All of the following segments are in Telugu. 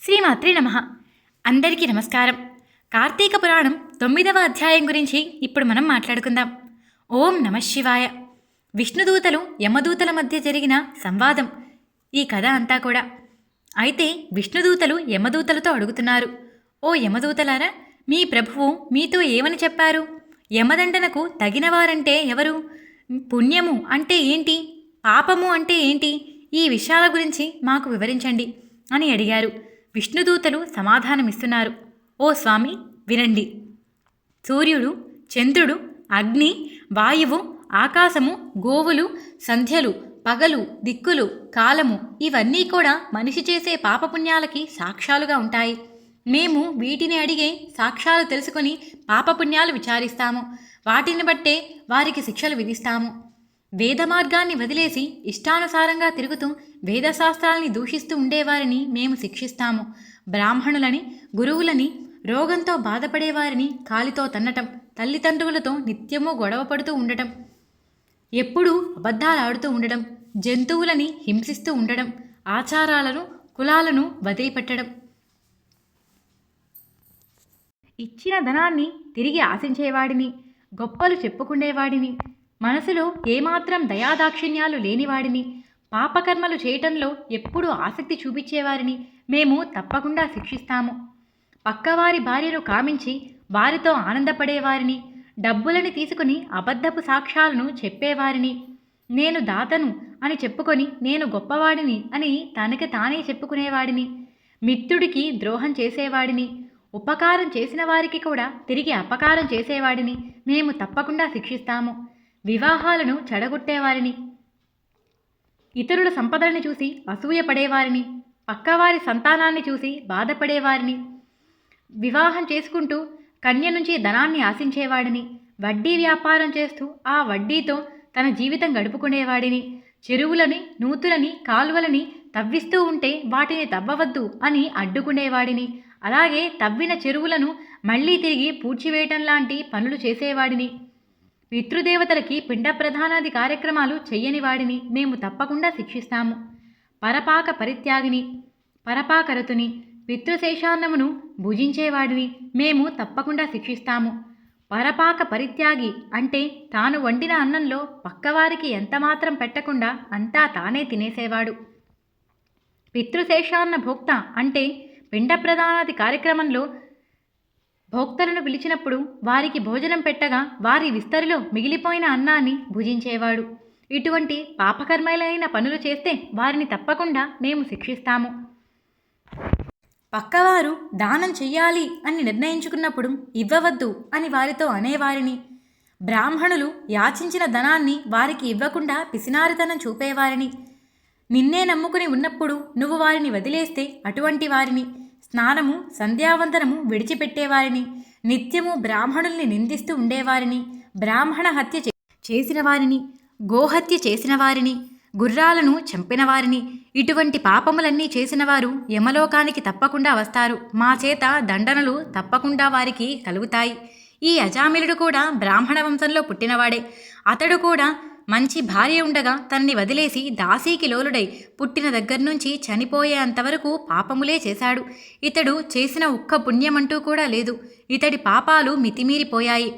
శ్రీమాత్రే నమః. అందరికీ నమస్కారం. కార్తీక పురాణం 9వ అధ్యాయం గురించి ఇప్పుడు మనం మాట్లాడుకుందాం. ఓం నమః శివాయ. విష్ణుదూతలు యమదూతల మధ్య జరిగిన సంవాదం ఈ కథ అంతా కూడా. అయితే విష్ణుదూతలు యమదూతలతో అడుగుతున్నారు, ఓ యమదూతలారా, మీ ప్రభువు మీతో ఏమని చెప్పారు? యమదండనకు తగినవారంటే ఎవరు? పుణ్యము అంటే ఏంటి? పాపము అంటే ఏంటి? ఈ విషయాల గురించి మాకు వివరించండి అని అడిగారు. విష్ణుదూతలు సమాధానమిస్తున్నారు. ఓ స్వామి, వినండి. సూర్యుడు, చంద్రుడు, అగ్ని, వాయువు, ఆకాశము, గోవులు, సంధ్యలు, పగలు, దిక్కులు, కాలము ఇవన్నీ కూడా మనిషి చేసే పాపపుణ్యాలకి సాక్ష్యాలుగా ఉంటాయి. మేము వీటిని అడిగే సాక్ష్యాలు తెలుసుకొని పాపపుణ్యాలు విచారిస్తాము. వాటిని బట్టే వారికి శిక్షలు విధిస్తాము. వేదమార్గాన్ని వదిలేసి ఇష్టానుసారంగా తిరుగుతూ వేదశాస్త్రాల్ని దూషిస్తూ ఉండేవారిని మేము శిక్షిస్తాము. బ్రాహ్మణులని, గురువులని, రోగంతో బాధపడేవారిని కాలితో తన్నటం, తల్లిదండ్రులతో నిత్యము గొడవ పడుతూ ఉండటం, ఎప్పుడూ అబద్ధాలాడుతూ ఉండడం, జంతువులని హింసిస్తూ ఉండడం, ఆచారాలను, కులాలను వదిలిపెట్టడం, ఇచ్చిన ధనాన్ని తిరిగి ఆశించేవాడిని, గొప్పలు చెప్పుకునేవాడిని, మనసులో ఏమాత్రం దయాదాక్షిణ్యాలు లేనివాడిని, పాపకర్మలు చేయటంలో ఎప్పుడూ ఆసక్తి చూపించేవారిని మేము తప్పకుండా శిక్షిస్తాము. పక్కవారి భార్యను కామించి వారితో ఆనందపడేవారిని, డబ్బులని తీసుకుని అబద్ధపు సాక్ష్యాలను చెప్పేవారిని, నేను దాతను అని చెప్పుకొని నేను గొప్పవాడిని అని తనకి తానే చెప్పుకునేవాడిని, మిత్రుడికి ద్రోహం చేసేవాడిని, ఉపకారం చేసిన వారికి కూడా తిరిగి అపకారం చేసేవాడిని మేము తప్పకుండా శిక్షిస్తాము. వివాహాలను చెడగొట్టేవారిని, ఇతరుల సంపదలను చూసి అసూయపడేవారిని, పక్కవారి సంతానాన్ని చూసి బాధపడేవారిని, వివాహం చేసుకుంటూ కన్య నుంచి ధనాన్ని ఆశించేవాడిని, వడ్డీ వ్యాపారం చేస్తూ ఆ వడ్డీతో తన జీవితం గడుపుకునేవాడిని, చెరువులని, నూతులని, కాలువలని తవ్విస్తూ ఉంటే వాటిని తవ్వవద్దు అని అడ్డుకునేవాడిని, అలాగే తవ్విన చెరువులను మళ్లీ తిరిగి పూడ్చివేయటం లాంటి పనులు చేసేవాడిని, పితృదేవతలకి పిండ ప్రధానాది కార్యక్రమాలు చెయ్యని వాడిని మేము తప్పకుండా శిక్షిస్తాము. పరపాక పరిత్యాగిని, పరపాకరతుని, పితృశేషాన్నమును భుజించేవాడిని మేము తప్పకుండా శిక్షిస్తాము. పరపాక పరిత్యాగి అంటే తాను వండిన అన్నంలో పక్కవారికి ఎంతమాత్రం పెట్టకుండా అంతా తానే తినేసేవాడు. పితృశేషాన్న భోక్త అంటే పిండ ప్రధానాది కార్యక్రమంలో భోక్తలను పిలిచినప్పుడు వారికి భోజనం పెట్టగా వారి విస్తరిలో మిగిలిపోయిన అన్నాన్ని భుజించేవాడు. ఇటువంటి పాపకర్మలైన పనులు చేస్తే వారిని తప్పకుండా మేము శిక్షిస్తాము. పక్కవారు దానం చెయ్యాలి అని నిర్ణయించుకున్నప్పుడు ఇవ్వవద్దు అని వారితో అనేవారిని, బ్రాహ్మణులు యాచించిన ధనాన్ని వారికి ఇవ్వకుండా పిసినారితనం చూపేవారిని, నిన్నే నమ్ముకుని ఉన్నప్పుడు నువ్వు వారిని వదిలేస్తే అటువంటి వారిని, స్నానము, సంధ్యావందనము విడిచిపెట్టేవారిని, నిత్యము బ్రాహ్మణుల్ని నిందిస్తూ ఉండేవారిని, బ్రాహ్మణ హత్య చేసిన వారిని, గోహత్య చేసిన వారిని, గుర్రాలను చంపిన వారిని, ఇటువంటి పాపములన్నీ చేసిన వారు యమలోకానికి తప్పకుండా వస్తారు. మా చేత దండనలు తప్పకుండా వారికి కలుగుతాయి. ఈ అజామిలుడు కూడా బ్రాహ్మణ వంశంలో పుట్టినవాడే. అతడు కూడా మంచి భార్య ఉండగా తనని వదిలేసి దాసీకి లోలుడై పుట్టిన దగ్గర నుంచి చనిపోయేంతవరకు పాపములే చేశాడు. ఇతడు చేసిన ఒక్క పుణ్యమంటూ కూడా లేదు. ఇతడి పాపాలు మితిమీరిపోయాయి.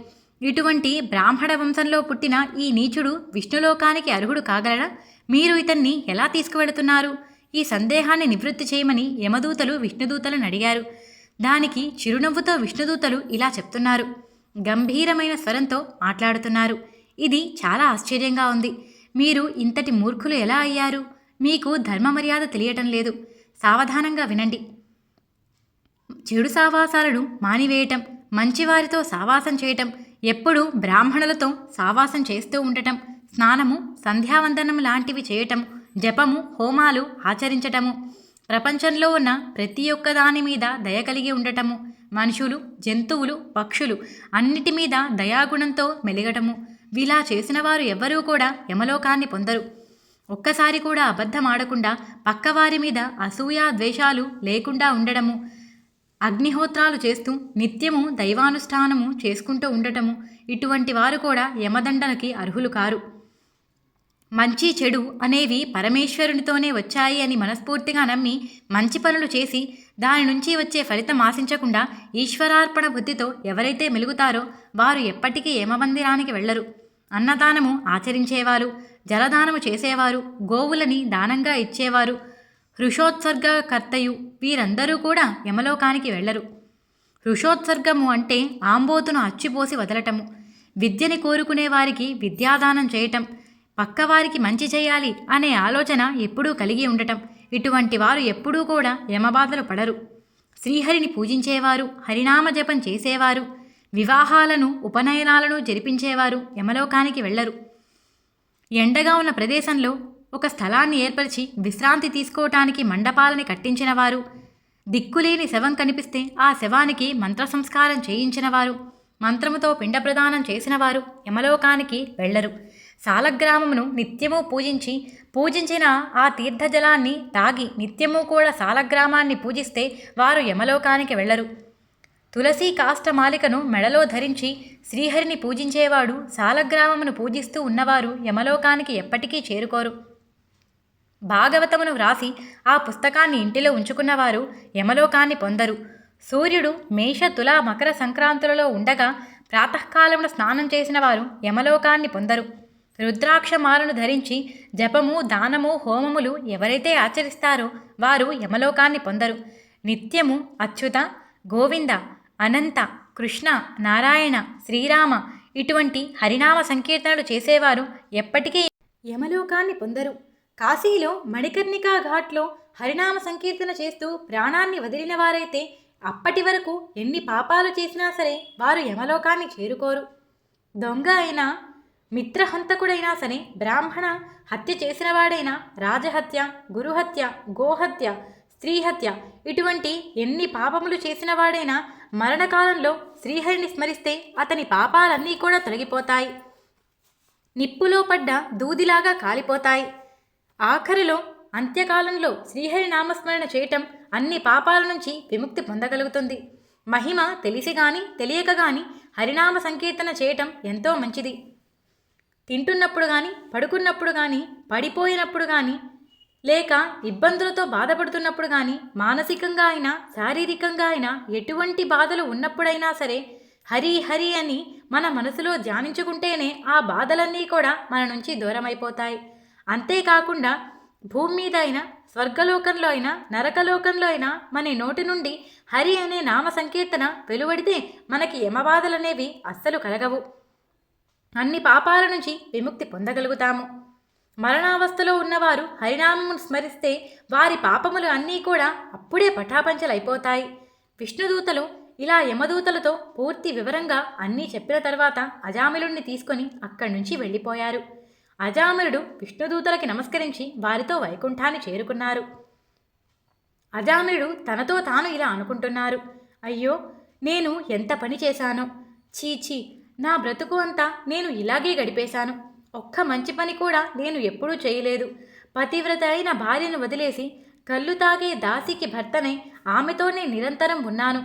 ఇటువంటి బ్రాహ్మణ వంశంలో పుట్టిన ఈ నీచుడు విష్ణులోకానికి అర్హుడు కాగలడా? మీరు ఇతన్ని ఎలా తీసుకువెళుతున్నారు? ఈ సందేహాన్ని నివృత్తి చేయమని యమదూతలు విష్ణుదూతలను అడిగారు. దానికి చిరునవ్వుతో విష్ణుదూతలు ఇలా చెప్తున్నారు, గంభీరమైన స్వరంతో మాట్లాడుతున్నారు. ఇది చాలా ఆశ్చర్యంగా ఉంది. మీరు ఇంతటి మూర్ఖులు ఎలా అయ్యారు? మీకు ధర్మ మర్యాద తెలియటం లేదు. సావధానంగా వినండి. చెడు సావాసాలను మానివేయటం, మంచివారితో సావాసం చేయటం, ఎప్పుడూ బ్రాహ్మణులతో సావాసం చేస్తూ ఉండటం, స్నానము, సంధ్యావందనం లాంటివి చేయటం, జపము, హోమాలు ఆచరించటము, ప్రపంచంలో ఉన్న ప్రతి ఒక్క దాని మీద దయ కలిగి ఉండటము, మనుషులు, జంతువులు, పక్షులు అన్నిటి మీద దయాగుణంతో మెలగటము, విలా చేసిన వారు ఎవ్వరూ కూడా యమలోకాన్ని పొందరు. ఒక్కసారి కూడా అబద్ధం ఆడకుండా పక్కవారి మీద అసూయా ద్వేషాలు లేకుండా ఉండడము, అగ్నిహోత్రాలు చేస్తూ నిత్యము దైవానుష్ఠానము చేసుకుంటూ ఉండటము, ఇటువంటి వారు కూడా యమదండనకి అర్హులు కారు. మంచి చెడు అనేవి పరమేశ్వరునితోనే వచ్చాయి అని మనస్ఫూర్తిగా నమ్మి మంచి పనులు చేసి దాని నుంచి వచ్చే ఫలితం ఆశించకుండా ఈశ్వరార్పణ బుద్ధితో ఎవరైతే మెలుగుతారో వారు ఎప్పటికీ యమమందిరానికి వెళ్లరు. అన్నదానము ఆచరించేవారు, జలదానము చేసేవారు, గోవులని దానంగా ఇచ్చేవారు, హృషోత్సర్గకర్తయు వీరందరూ కూడా యమలోకానికి వెళ్లరు. హృషోత్సర్గము అంటే ఆంబోతును అచ్చిపోసి వదలటము. విద్యని కోరుకునే వారికి విద్యాదానం చేయటం, పక్కవారికి మంచి చేయాలి అనే ఆలోచన ఎప్పుడూ కలిగి ఉండటం. ఇటువంటి వారు ఎప్పుడూ కూడా యమబాధలు పడరు. శ్రీహరిని పూజించేవారు, హరినామ జపం చేసేవారు, వివాహాలను ఉపనయనాలను జరిపించేవారు యమలోకానికి వెళ్లరు. ఎండగా ఉన్న ప్రదేశంలో ఒక స్థలాన్ని ఏర్పరిచి విశ్రాంతి తీసుకోవటానికి మండపాలని కట్టించినవారు, దిక్కులేని శవం కనిపిస్తే ఆ శవానికి మంత్ర సంస్కారం చేయించినవారు, మంత్రముతో పిండ ప్రదానం చేసినవారు యమలోకానికి వెళ్లరు. సాలగ్రామమును నిత్యము పూజించిన ఆ తీర్థజలాన్ని తాగి నిత్యము కూడా సాలగ్రామాన్ని పూజిస్తే వారు యమలోకానికి వెళ్లరు. తులసి కాష్టమాలికను మెడలో ధరించి శ్రీహరిని పూజించేవాడు సాలగ్రామమును పూజిస్తూ ఉన్నవారు యమలోకానికి ఎప్పటికీ చేరుకోరు. భాగవతమును వ్రాసి ఆ పుస్తకాన్ని ఇంటిలో ఉంచుకున్నవారు యమలోకాన్ని పొందరు. సూర్యుడు మేష తుల మకర సంక్రాంతులలో ఉండగా ప్రాతకాలమున స్నానం చేసిన వారు యమలోకాన్ని పొందరు. రుద్రాక్షమాలను ధరించి జపము, దానము, హోమములు ఎవరైతే ఆచరిస్తారో వారు యమలోకాన్ని పొందరు. నిత్యము అచ్యుత, గోవింద, అనంత, కృష్ణ, నారాయణ, శ్రీరామ ఇటువంటి హరినామ సంకీర్తనలు చేసేవారు ఎప్పటికీ యమలోకాన్ని పొందరు. కాశీలో మణికర్ణికా ఘాట్లో హరినామ సంకీర్తన చేస్తూ ప్రాణాన్ని వదిలిన వారైతే అప్పటి వరకు ఎన్ని పాపాలు చేసినా సరే వారు యమలోకాన్ని చేరుకోరు. దొంగ అయినా, మిత్రహంతకుడైనా సరే, బ్రాహ్మణ హత్య చేసినవాడైనా, రాజహత్య, గురుహత్య, గోహత్య, స్త్రీహత్య ఇటువంటి ఎన్ని పాపములు చేసినవాడైనా మరణకాలంలో శ్రీహరిని స్మరిస్తే అతని పాపాలన్నీ కూడా తొలగిపోతాయి, నిప్పులో పడ్డ దూదిలాగా కాలిపోతాయి. ఆఖరిలో అంత్యకాలంలో శ్రీహరి నామస్మరణ చేయటం అన్ని పాపాల నుంచి విముక్తి పొందగలుగుతుంది. మహిమ తెలిసి గాని తెలియక గాని హరినామ సంకీర్తన చేయటం ఎంతో మంచిది. తింటున్నప్పుడు కానీ, పడుకున్నప్పుడు కానీ, పడిపోయినప్పుడు కానీ, లేక ఇబ్బందులతో బాధపడుతున్నప్పుడు కానీ, మానసికంగా అయినా శారీరకంగా అయినా ఎటువంటి బాధలు ఉన్నప్పుడైనా సరే హరి హరి అని మన మనసులో ధ్యానించుకుంటేనే ఆ బాధలన్నీ కూడా మన నుంచి దూరమైపోతాయి. అంతేకాకుండా భూమి మీద అయినా, స్వర్గలోకంలో అయినా, నరకలోకంలో అయినా మన నోటి నుండి హరి అనే నామ సంకీర్తన వెలువడితే మనకి యమబాధలనేవి అస్సలు కలగవు. అన్ని పాపాల నుంచి విముక్తి పొందగలుగుతాము. మరణావస్థలో ఉన్నవారు హరినామమును స్మరిస్తే వారి పాపములు అన్నీ కూడా అప్పుడే పటాపంచలైపోతాయి. విష్ణుదూతలు ఇలా యమదూతలతో పూర్తి వివరంగా అన్నీ చెప్పిన తర్వాత అజామిలుడిని తీసుకొని అక్కడి నుంచి వెళ్ళిపోయారు. అజామిలుడు విష్ణుదూతలకి నమస్కరించి వారితో వైకుంఠాన్ని చేరుకున్నారు. అజామిలుడు తనతో తాను ఇలా అనుకుంటున్నారు, అయ్యో నేను ఎంత పని చేశానో, చీచీ నా బ్రతుకు అంతా నేను ఇలాగే గడిపేశాను. ఒక్క మంచి పని కూడా నేను ఎప్పుడూ చేయలేదు. పతివ్రత అయిన భార్యను వదిలేసి కళ్ళు తాగే దాసికి భర్తనై ఆమెతోనే నిరంతరం ఉన్నాను.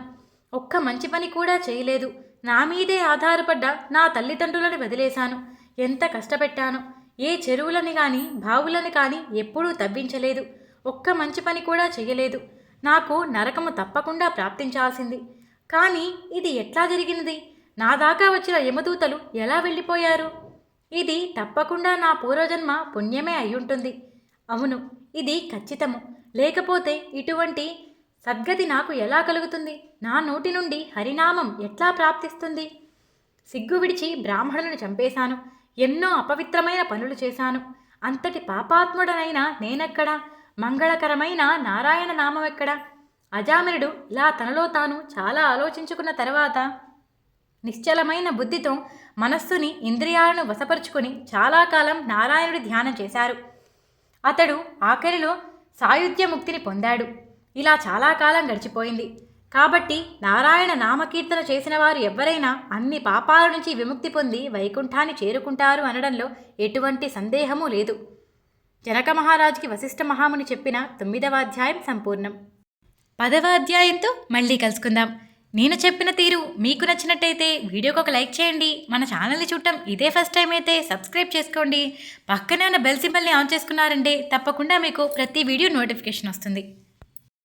ఒక్క మంచి పని కూడా చేయలేదు. నా మీదే ఆధారపడ్డ నా తల్లిదండ్రులను వదిలేశాను. ఎంత కష్టపెట్టాను. ఏ చెరువులని కానీ బావులని కానీ ఎప్పుడూ తవ్వించలేదు. ఒక్క మంచి పని కూడా చేయలేదు. నాకు నరకము తప్పకుండా ప్రాప్తించాల్సింది. కానీ ఇది ఎట్లా జరిగినది? నా దాకా వచ్చిన యమదూతలు ఎలా వెళ్ళిపోయారు? ఇది తప్పకుండా నా పూర్వజన్మ పుణ్యమే అయ్యుంటుంది. అవును, ఇది ఖచ్చితము. లేకపోతే ఇటువంటి సద్గతి నాకు ఎలా కలుగుతుంది? నా నోటి నుండి హరినామం ఎట్లా ప్రాప్తిస్తుంది? సిగ్గు విడిచి బ్రాహ్మణులను చంపేశాను. ఎన్నో అపవిత్రమైన పనులు చేశాను. అంతటి పాపాత్ముడనైనా నేనెక్కడా? మంగళకరమైన నారాయణ నామం ఎక్కడా? అజామిలుడు ఇలా తనలో తాను చాలా ఆలోచించుకున్న తర్వాత నిశ్చలమైన బుద్ధితో మనస్సుని, ఇంద్రియాలను వశపరుచుకొని చాలా కాలం నారాయణుడి ధ్యానం చేశారు. అతడు ఆఖరిలో సాయుధ్య ముక్తిని పొందాడు. ఇలా చాలా కాలం గడిచిపోయింది. కాబట్టి నారాయణ నామకీర్తన చేసిన వారు ఎవ్వరైనా అన్ని పాపాల నుంచి విముక్తి పొంది వైకుంఠాన్ని చేరుకుంటారు అనడంలో ఎటువంటి సందేహమూ లేదు. జనక మహారాజుకి వశిష్ఠ మహాముని చెప్పిన 9వ అధ్యాయం సంపూర్ణం. 10వ అధ్యాయంతో మళ్ళీ కలుసుకుందాం. నేను చెప్పిన తీరు మీకు నచ్చినట్టయితే వీడియోకి ఒక లైక్ చేయండి. మన ఛానల్ని చూడటం ఇదే ఫస్ట్ టైం అయితే సబ్స్క్రైబ్ చేసుకోండి. పక్కనే ఉన్న బెల్ సింబల్ని ఆన్ చేసుకున్నారంటే తప్పకుండా మీకు ప్రతి వీడియో నోటిఫికేషన్ వస్తుంది.